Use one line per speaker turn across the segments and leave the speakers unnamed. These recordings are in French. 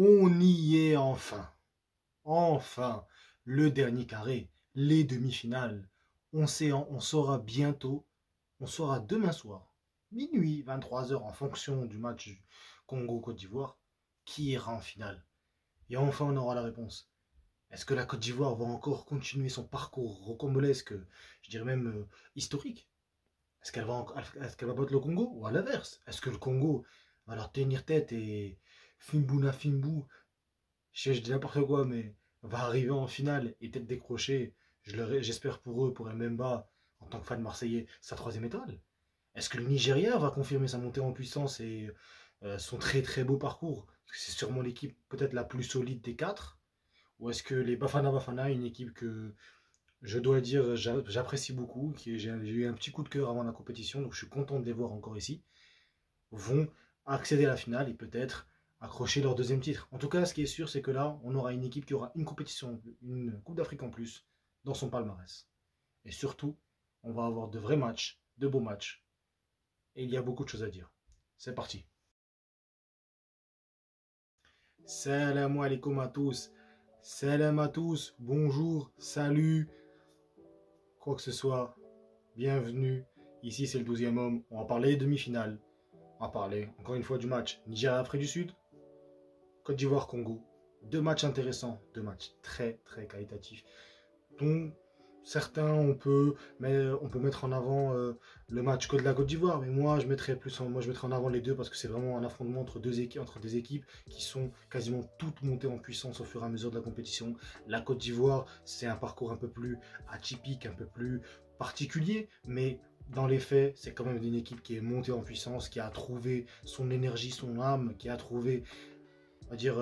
On y est enfin. Enfin, le dernier carré, les demi-finales. On saura bientôt, on saura demain soir, minuit, 23 heures, en fonction du match Congo-Côte d'Ivoire, qui ira en finale. Et enfin, on aura la réponse. Est-ce que la Côte d'Ivoire va encore continuer son parcours rocambolesque, je dirais même historique? Est-ce qu'elle va battre le Congo? Ou à l'inverse? Est-ce que le Congo va leur tenir tête et Fimbuna Fimbu, je dis n'importe quoi, mais va arriver en finale et peut-être décrocher, j'espère pour eux, pour Mbemba, en tant que fan marseillais, sa troisième étoile? Est-ce que le Nigeria va confirmer sa montée en puissance et son très très beau parcours? Parce que c'est sûrement l'équipe peut-être la plus solide des quatre. Ou est-ce que les Bafana Bafana, une équipe que je dois dire j'apprécie beaucoup, j'ai eu un petit coup de cœur avant la compétition, donc je suis content de les voir encore ici, vont accéder à la finale et peut-être accrocher leur deuxième titre. En tout cas, ce qui est sûr, c'est que là, on aura une équipe qui aura une compétition, une Coupe d'Afrique en plus dans son palmarès. Et surtout, on va avoir de vrais matchs, de beaux matchs. Et il y a beaucoup de choses à dire. C'est parti. Salam alaikum à tous. Salam à tous. Bonjour, salut. Quoi que ce soit, bienvenue. Ici, c'est le 12e homme. On va parler des demi-finales. On va parler, encore une fois, du match Nigeria-Afrique du Sud, Côte d'Ivoire-Congo. Deux matchs intéressants, deux matchs très, très qualitatifs. Dont certains, on peut mettre en avant le match de la Côte d'Ivoire, mais moi, je mettrais en avant les deux parce que c'est vraiment un affrontement entre des équipes qui sont quasiment toutes montées en puissance au fur et à mesure de la compétition. La Côte d'Ivoire, c'est un parcours un peu plus atypique, un peu plus particulier, mais dans les faits, c'est quand même une équipe qui est montée en puissance, qui a trouvé son énergie, son âme, qui a trouvé, on va dire,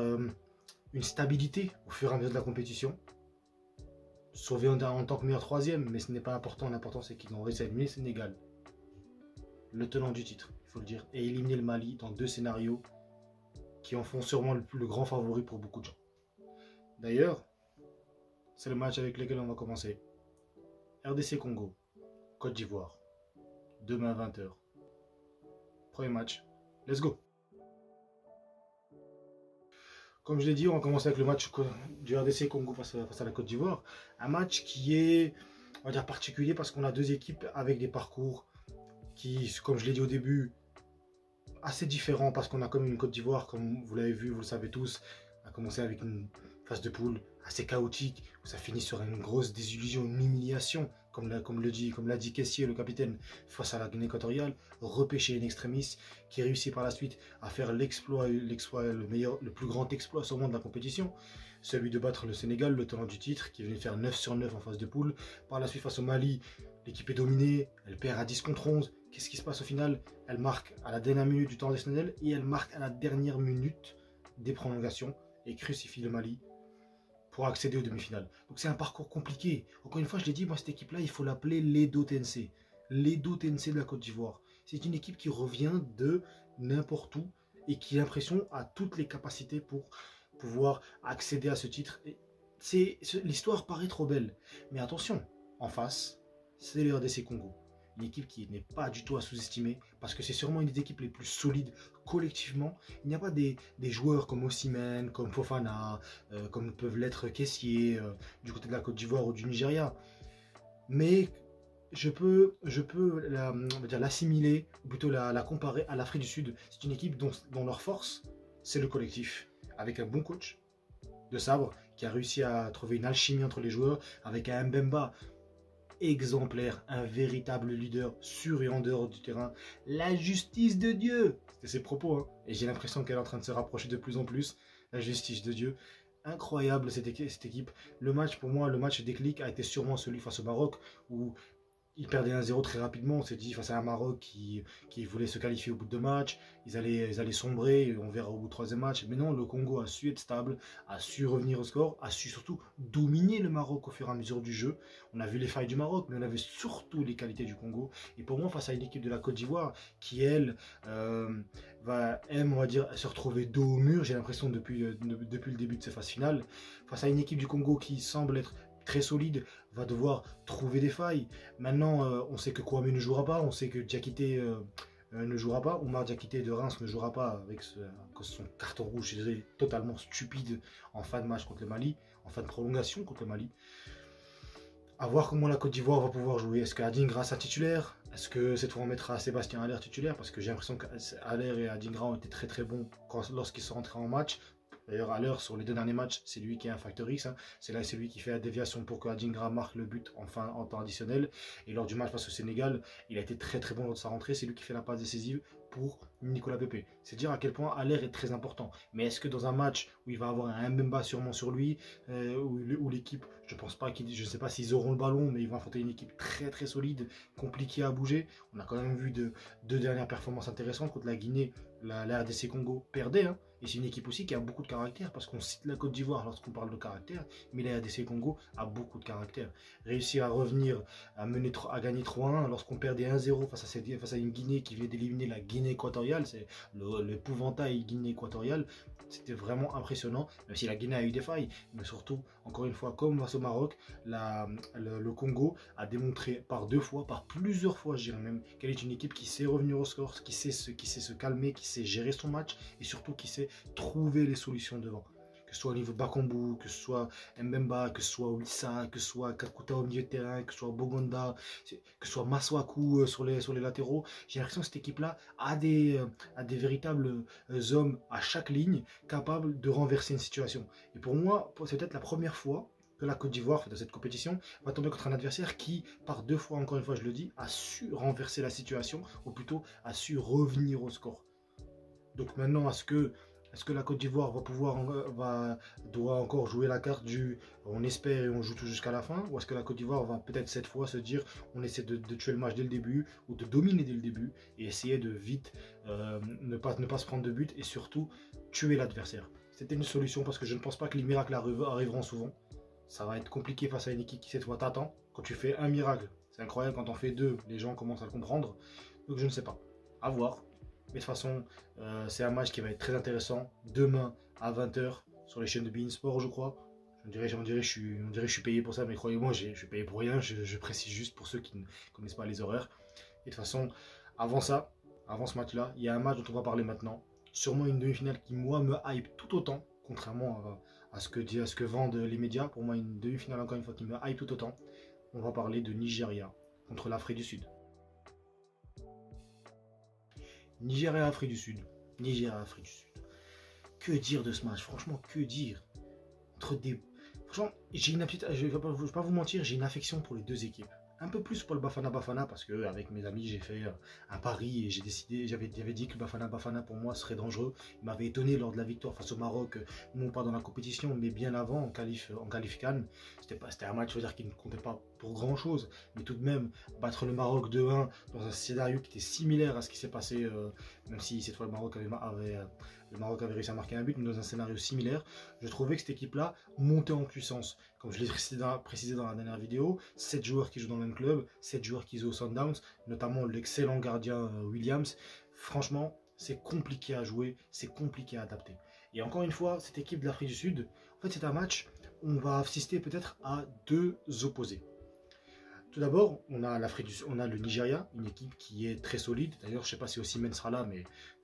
une stabilité au fur et à mesure de la compétition. Sauvé en tant que meilleur troisième, mais ce n'est pas important. L'important, c'est qu'ils ont réussi à éliminer le Sénégal, le tenant du titre, il faut le dire, et éliminer le Mali dans deux scénarios qui en font sûrement le grand favori pour beaucoup de gens. D'ailleurs, c'est le match avec lequel on va commencer. RDC Congo, Côte d'Ivoire, demain 20 h. Premier match, let's go. Comme je l'ai dit, on va commencer avec le match du RDC Congo face à la Côte d'Ivoire. Un match qui est, on va dire, particulier parce qu'on a deux équipes avec des parcours qui, comme je l'ai dit au début, assez différents parce qu'on a comme une Côte d'Ivoire, comme vous l'avez vu, vous le savez tous, a commencé avec une phase de poule assez chaotique, où ça finit sur une grosse désillusion, une humiliation, comme l'a dit Kessié, le capitaine, face à la Guinée équatoriale, repêché in extremis, qui réussit par la suite à faire le plus grand exploit sûrement de la compétition, celui de battre le Sénégal, le tenant du titre, qui est venu faire 9 sur 9 en phase de poule. Par la suite, face au Mali, l'équipe est dominée, elle perd à 10 contre 11. Qu'est-ce qui se passe au final? Elle marque à la dernière minute du temps additionnel et elle marque à la dernière minute des prolongations et crucifie le Mali pour accéder aux demi-finales. Donc c'est un parcours compliqué. Encore une fois, je l'ai dit, moi cette équipe-là, il faut l'appeler l'Edo Tensei. L'Edo Tensei de la Côte d'Ivoire. C'est une équipe qui revient de n'importe où et qui, j'ai l'impression, a toutes les capacités pour pouvoir accéder à ce titre. L'histoire paraît trop belle. Mais attention, en face, c'est le RDC Congo. Une équipe qui n'est pas du tout à sous-estimer parce que c'est sûrement une des équipes les plus solides collectivement. Il n'y a pas des joueurs comme Osimhen, comme Fofana, comme peuvent l'être Kessié du côté de la Côte d'Ivoire ou du Nigeria. Mais je peux l'assimiler, ou plutôt la comparer à l'Afrique du Sud. C'est une équipe dont leur force, c'est le collectif, avec un bon coach de sabre qui a réussi à trouver une alchimie entre les joueurs, avec un Mbemba exemplaire, un véritable leader sur et en dehors du terrain. La justice de Dieu, c'était ses propos, hein. Et j'ai l'impression qu'elle est en train de se rapprocher de plus en plus. La justice de Dieu, incroyable cette équipe. Le match, pour moi, le match déclic a été sûrement celui face au Maroc, où ils perdaient 1-0 très rapidement. On s'est dit face à un Maroc qui voulait se qualifier au bout de 2 matchs, ils allaient sombrer, on verra au bout du 3e match. Mais non, le Congo a su être stable, a su revenir au score, a su surtout dominer le Maroc au fur et à mesure du jeu. On a vu les failles du Maroc, mais on avait surtout les qualités du Congo. Et pour moi, face à une équipe de la Côte d'Ivoire qui, elle, aime, on va dire, se retrouver dos au mur, j'ai l'impression depuis le début de ces phases finales, face à une équipe du Congo qui semble être très solide, va devoir trouver des failles. Maintenant, on sait que Kouamé ne jouera pas, on sait que Diakité ne jouera pas. Oumar Diakité de Reims ne jouera pas avec son carton rouge totalement stupide en fin de match contre le Mali, en fin de prolongation contre le Mali. À voir comment la Côte d'Ivoire va pouvoir jouer. Est-ce qu'Adingra sera titulaire? Est-ce que cette fois on mettra Sébastien Haller titulaire? Parce que j'ai l'impression qu'Haller et Adingra ont été très très bons lorsqu'ils sont rentrés en match. D'ailleurs, Haller, sur les 2 derniers matchs, c'est lui qui est un facteur X. Hein. C'est lui qui fait la déviation pour que Adingra marque le but en temps additionnel. Et lors du match face au Sénégal, il a été très très bon lors de sa rentrée. C'est lui qui fait la passe décisive pour Nicolas Pepe. C'est dire à quel point Haller est très important. Mais est-ce que dans un match où il va avoir un Mbemba sûrement sur lui, où l'équipe, je ne sais pas s'ils auront le ballon, mais ils vont affronter une équipe très très solide, compliquée à bouger. On a quand même vu 2 dernières performances intéressantes contre la Guinée. La RDC Congo perdait, hein. Et c'est une équipe aussi qui a beaucoup de caractère, parce qu'on cite la Côte d'Ivoire lorsqu'on parle de caractère, mais la RDC Congo a beaucoup de caractère. Réussir à revenir, à gagner 3-1 lorsqu'on perdait 1-0 face à une Guinée qui venait d'éliminer la Guinée équatoriale, c'est l'épouvantail Guinée équatoriale, c'était vraiment impressionnant, même si la Guinée a eu des failles, mais surtout, encore une fois, comme face au Maroc, le Congo a démontré par plusieurs fois, je dirais même, qu'elle est une équipe qui sait revenir au score, qui sait se calmer, qui sait gérer son match, et surtout qui sait trouver les solutions devant. Que ce soit au niveau de Bakambu, que ce soit Mbemba, que ce soit Wissa, que ce soit Kakuta au milieu de terrain, que ce soit Bogonda, que ce soit Maswaku sur les latéraux. J'ai l'impression que cette équipe-là a des véritables hommes à chaque ligne capables de renverser une situation. Et pour moi, c'est peut-être la première fois que la Côte d'Ivoire, dans cette compétition, va tomber contre un adversaire qui, par 2 fois, encore une fois je le dis, a su renverser la situation, ou plutôt a su revenir au score. Donc maintenant, est-ce que la Côte d'Ivoire doit encore jouer la carte du on espère et on joue tout jusqu'à la fin, ou est-ce que la Côte d'Ivoire va peut-être cette fois se dire on essaie de tuer le match dès le début, ou de dominer dès le début, et essayer de vite ne pas se prendre de but, et surtout tuer l'adversaire. C'était une solution, parce que je ne pense pas que les miracles arriveront souvent. Ça va être compliqué face à une équipe qui cette fois t'attend. Quand tu fais un miracle, c'est incroyable, quand on fait 2, les gens commencent à le comprendre. Donc je ne sais pas, à voir. Mais de toute façon, c'est un match qui va être très intéressant. Demain à 20h sur les chaînes de beIN Sport, je crois. On dirait que je suis payé pour ça, mais croyez-moi, je suis payé pour rien. Je précise juste pour ceux qui ne connaissent pas les horaires. Et de toute façon, avant ce match-là, il y a un match dont on va parler maintenant. Sûrement une demi-finale qui, moi, me hype tout autant, contrairement à ce que vendent les médias. Pour moi, une demi-finale, encore une fois, qui me hype tout autant. On va parler de Nigeria contre l'Afrique du Sud. Nigeria, Afrique du Sud. Nigeria, Afrique du Sud. Que dire de ce match? Franchement, que dire? Franchement, je ne vais pas vous mentir, j'ai une affection pour les 2 équipes. Un peu plus pour le Bafana Bafana, parce que avec mes amis j'ai fait un pari et j'avais dit que le Bafana Bafana pour moi serait dangereux. Il m'avait étonné lors de la victoire face au Maroc, non pas dans la compétition, mais bien avant en qualif CAN. C'était un match, je veux dire, qui ne comptait pas pour grand chose, mais tout de même battre le Maroc 2-1 dans un scénario qui était similaire à ce qui s'est passé, même si cette fois le Maroc avait réussi à marquer un but, mais dans un scénario similaire. Je trouvais que cette équipe-là montait en puissance. Comme je l'ai précisé dans la dernière vidéo, 7 joueurs qui jouent dans le même club, 7 joueurs qui jouent au Sundowns, notamment l'excellent gardien Williams. Franchement, c'est compliqué à jouer, c'est compliqué à adapter. Et encore une fois, cette équipe de l'Afrique du Sud, en fait c'est un match où on va assister peut-être à 2 opposés. Tout d'abord, on a le Nigeria, une équipe qui est très solide. D'ailleurs, je ne sais pas si Osimhen sera là, mais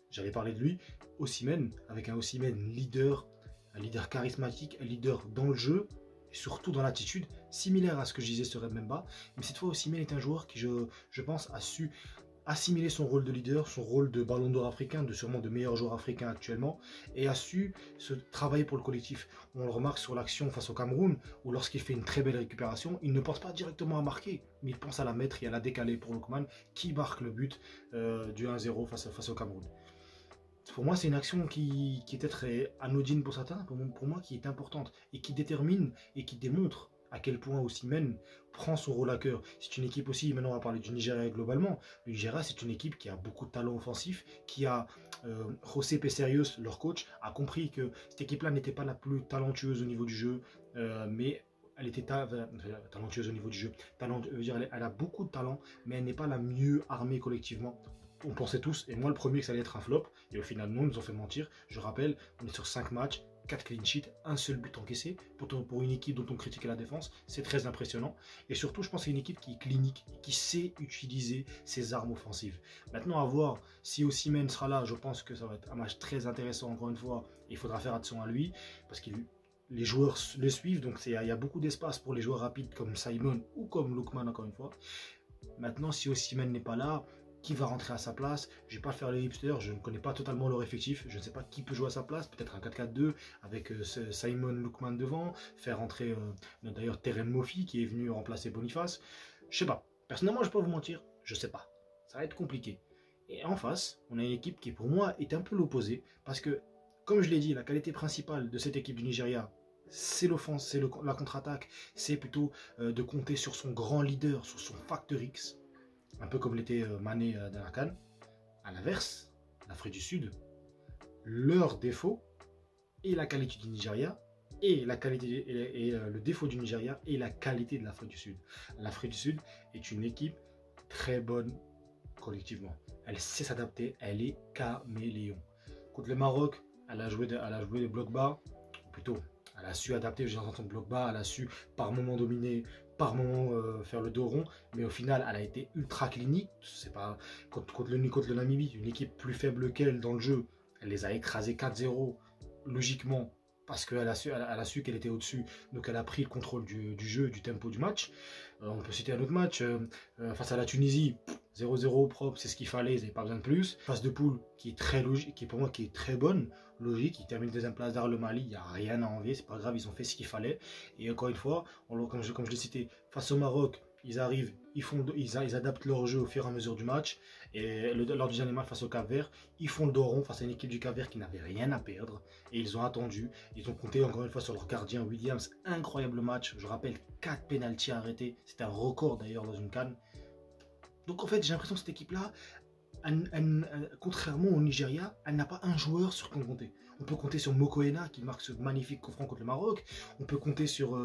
j'allais parler de lui. Osimhen, avec un Osimhen leader, un leader charismatique, un leader dans le jeu, et surtout dans l'attitude, similaire à ce que je disais sur Mbemba. Mais cette fois, Osimhen est un joueur qui, je pense, a su assimiler son rôle de leader, son rôle de ballon d'or africain, sûrement de meilleur joueur africain actuellement, et a su se travailler pour le collectif. On le remarque sur l'action face au Cameroun, où lorsqu'il fait une très belle récupération, il ne pense pas directement à marquer, mais il pense à la mettre et à la décaler pour Lookman, qui marque le but du 1-0 face au Cameroun. Pour moi, c'est une action qui est peut-être anodine pour certains, pour moi qui est importante, et qui détermine et qui démontre à quel point Osimhen prend son rôle à cœur. C'est une équipe aussi, maintenant on va parler du Nigeria globalement. Le Nigeria, c'est une équipe qui a beaucoup de talent offensif, qui a, José Peserius, leur coach, a compris que cette équipe-là n'était pas la plus talentueuse au niveau du jeu, mais elle était talentueuse au niveau du jeu. Elle a beaucoup de talent, mais elle n'est pas la mieux armée collectivement. On pensait tous, et moi le premier, que ça allait être un flop, et au final non, ils nous ont fait mentir. Je rappelle, on est sur 5 matchs, 4 clean sheets, un seul but encaissé. Pour une équipe dont on critiquait la défense, c'est très impressionnant. Et surtout, je pense que c'est une équipe qui est clinique et qui sait utiliser ses armes offensives. Maintenant, à voir si Osimhen sera là. Je pense que ça va être un match très intéressant, encore une fois. Il faudra faire attention à lui, parce que les joueurs le suivent. Donc, il y a beaucoup d'espace pour les joueurs rapides comme Simon ou comme Lookman, encore une fois. Maintenant, si Osimhen n'est pas là, qui va rentrer à sa place? Je ne vais pas faire le hipster, je ne connais pas totalement leur effectif, je ne sais pas qui peut jouer à sa place, peut-être un 4-4-2 avec Simon Lookman devant, faire rentrer d'ailleurs Terem Moffi qui est venu remplacer Boniface. Je sais pas, personnellement je ne vais pas vous mentir, je sais pas, ça va être compliqué. Et en face, on a une équipe qui pour moi est un peu l'opposé, parce que comme je l'ai dit, la qualité principale de cette équipe du Nigeria, c'est l'offense, c'est la contre-attaque, c'est plutôt de compter sur son grand leader, sur son facteur X, un peu comme l'était Mané dans la CAN. À l'inverse, l'Afrique du Sud, leur défaut et la qualité du Nigeria, et le défaut du Nigeria et la qualité de l'Afrique du Sud. L'Afrique du Sud est une équipe très bonne collectivement. Elle sait s'adapter, elle est caméléon. Contre le Maroc, elle a joué des blocs bas, ou plutôt, elle a su adapter, j'ai entendu bloc bas, elle a su par moments dominer, par moments faire le dos rond, mais au final, elle a été ultra clinique. C'est pas contre le Namibie, une équipe plus faible qu'elle dans le jeu, elle les a écrasés 4-0, logiquement, parce qu'elle a su qu'elle était au-dessus, donc elle a pris le contrôle du jeu, du tempo du match. On peut citer un autre match, face à la Tunisie, 0-0 propre, c'est ce qu'il fallait, ils n'avaient pas besoin de plus. Phase de poule qui est très logique, qui pour moi qui est très bonne, logique, ils terminent deuxième place derrière le Mali, il n'y a rien à envier, c'est pas grave, ils ont fait ce qu'il fallait. Et encore une fois, comme je l'ai cité, face au Maroc, ils arrivent, ils adaptent leur jeu au fur et à mesure du match. Et lors du dernier match face au Cap-Vert, ils font le dos rond face à une équipe du Cap-Vert qui n'avait rien à perdre. Et ils ont attendu, ils ont compté encore une fois sur leur gardien Williams. Incroyable match, je rappelle, 4 pénaltys arrêtés, c'était un record d'ailleurs dans une CAN. Donc en fait, j'ai l'impression que cette équipe-là, contrairement au Nigeria, elle n'a pas un joueur sur qui compter. On peut compter sur Mokoena qui marque ce magnifique coup franc contre le Maroc. On peut compter sur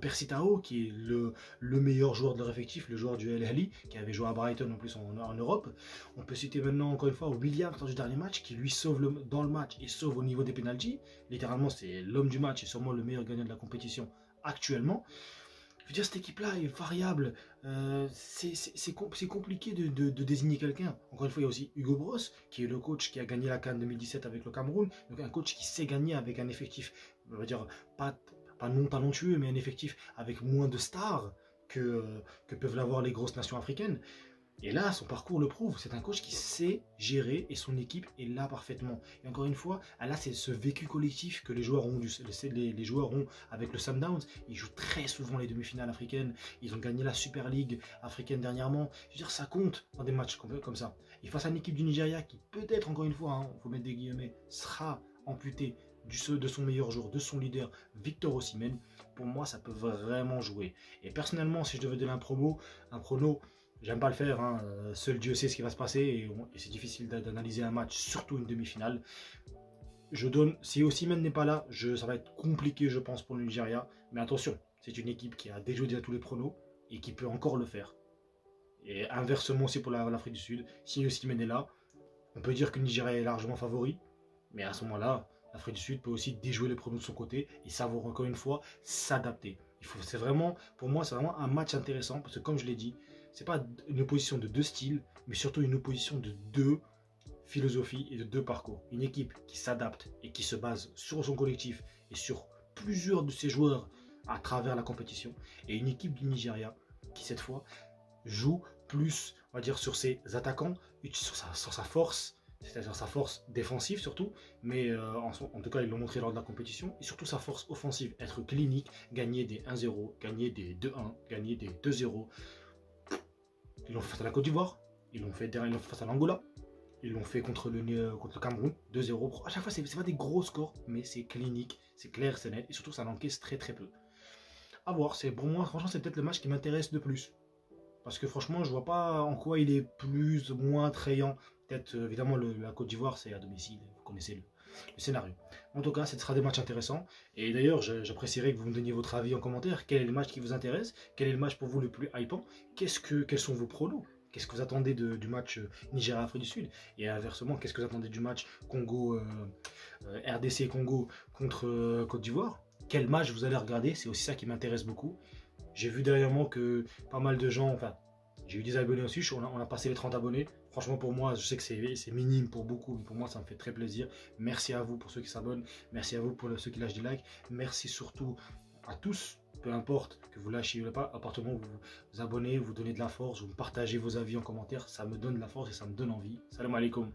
Percy Tau qui est le meilleur joueur de leur effectif, le joueur du El Ahly qui avait joué à Brighton en plus en Europe. On peut citer maintenant encore une fois Williams dans du dernier match qui lui sauve dans le match et sauve au niveau des pénaltys. Littéralement, c'est l'homme du match et sûrement le meilleur gagnant de la compétition actuellement. Je veux dire, cette équipe-là est variable. C'est compliqué de désigner quelqu'un. Encore une fois, il y a aussi Hugo Bross, qui est le coach qui a gagné la CAN 2017 avec le Cameroun. Donc un coach qui sait gagner avec un effectif, on va dire, pas non talentueux, mais un effectif avec moins de stars que peuvent l'avoir les grosses nations africaines. Et là, son parcours le prouve. C'est un coach qui sait gérer et son équipe est là parfaitement. Et encore une fois, là, c'est ce vécu collectif que les joueurs ont, les joueurs ont avec le Sundowns. Ils jouent très souvent les demi-finales africaines. Ils ont gagné la Super League africaine dernièrement. Je veux dire, ça compte dans des matchs comme ça. Et face à une équipe du Nigeria qui peut-être, encore une fois, il faut mettre des guillemets, sera amputée de son meilleur joueur, de son leader, Victor Osimhen, pour moi, ça peut vraiment jouer. Et personnellement, si je devais donner un prono, j'aime pas le faire, hein. Seul Dieu sait ce qui va se passer et c'est difficile d'analyser un match, surtout une demi-finale. Si Osimhen n'est pas là, ça va être compliqué je pense pour le Nigeria. Mais attention, c'est une équipe qui a déjà tous les pronos et qui peut encore le faire. Et inversement aussi pour l'Afrique du Sud, si Osimhen est là, on peut dire que le Nigeria est largement favori. Mais à ce moment-là, l'Afrique du Sud peut aussi déjouer les pronos de son côté et savoir encore une fois s'adapter. C'est vraiment, pour moi, c'est vraiment un match intéressant parce que comme je l'ai dit, c'est pas une opposition de deux styles, mais surtout une opposition de deux philosophies et de deux parcours. Une équipe qui s'adapte et qui se base sur son collectif et sur plusieurs de ses joueurs à travers la compétition. Et une équipe du Nigeria qui, cette fois, joue plus, on va dire, sur ses attaquants, sur sa force, c'est-à-dire sa force défensive surtout, mais en tout cas ils l'ont montré lors de la compétition, et surtout sa force offensive, être clinique, gagner des 1-0, gagner des 2-1, gagner des 2-0. Ils l'ont fait face à la Côte d'Ivoire, ils l'ont fait face à l'Angola, ils l'ont fait contre le Cameroun, 2-0. À chaque fois, c'est pas des gros scores, mais c'est clinique, c'est clair, c'est net, et surtout ça l'encaisse très très peu. À voir, pour moi, franchement, c'est peut-être le match qui m'intéresse le plus. Parce que franchement, je vois pas en quoi il est plus ou moins attrayant. Peut-être, évidemment, la Côte d'Ivoire, c'est à domicile, vous connaissez le scénario. En tout cas, ce sera des matchs intéressants. Et d'ailleurs, j'apprécierais que vous me donniez votre avis en commentaire. Quel est le match qui vous intéresse? Quel est le match pour vous le plus hypant? Quels sont vos pronos? Qu'est-ce que vous attendez du match Nigeria-Afrique du Sud? Et inversement, qu'est-ce que vous attendez du match RDC Congo contre Côte d'Ivoire? Quel match vous allez regarder? C'est aussi ça qui m'intéresse beaucoup. J'ai vu dernièrement que pas mal de gens, enfin, j'ai eu des abonnés aussi, on a passé les 30 abonnés. Franchement, pour moi, je sais que c'est minime pour beaucoup, mais pour moi, ça me fait très plaisir. Merci à vous pour ceux qui s'abonnent, merci à vous pour ceux qui lâchent des likes, merci surtout à tous, peu importe que vous lâchiez ou pas, à partir du moment où vous vous abonnez, vous donnez de la force, vous partagez vos avis en commentaire, ça me donne de la force et ça me donne envie. Salam alaikum.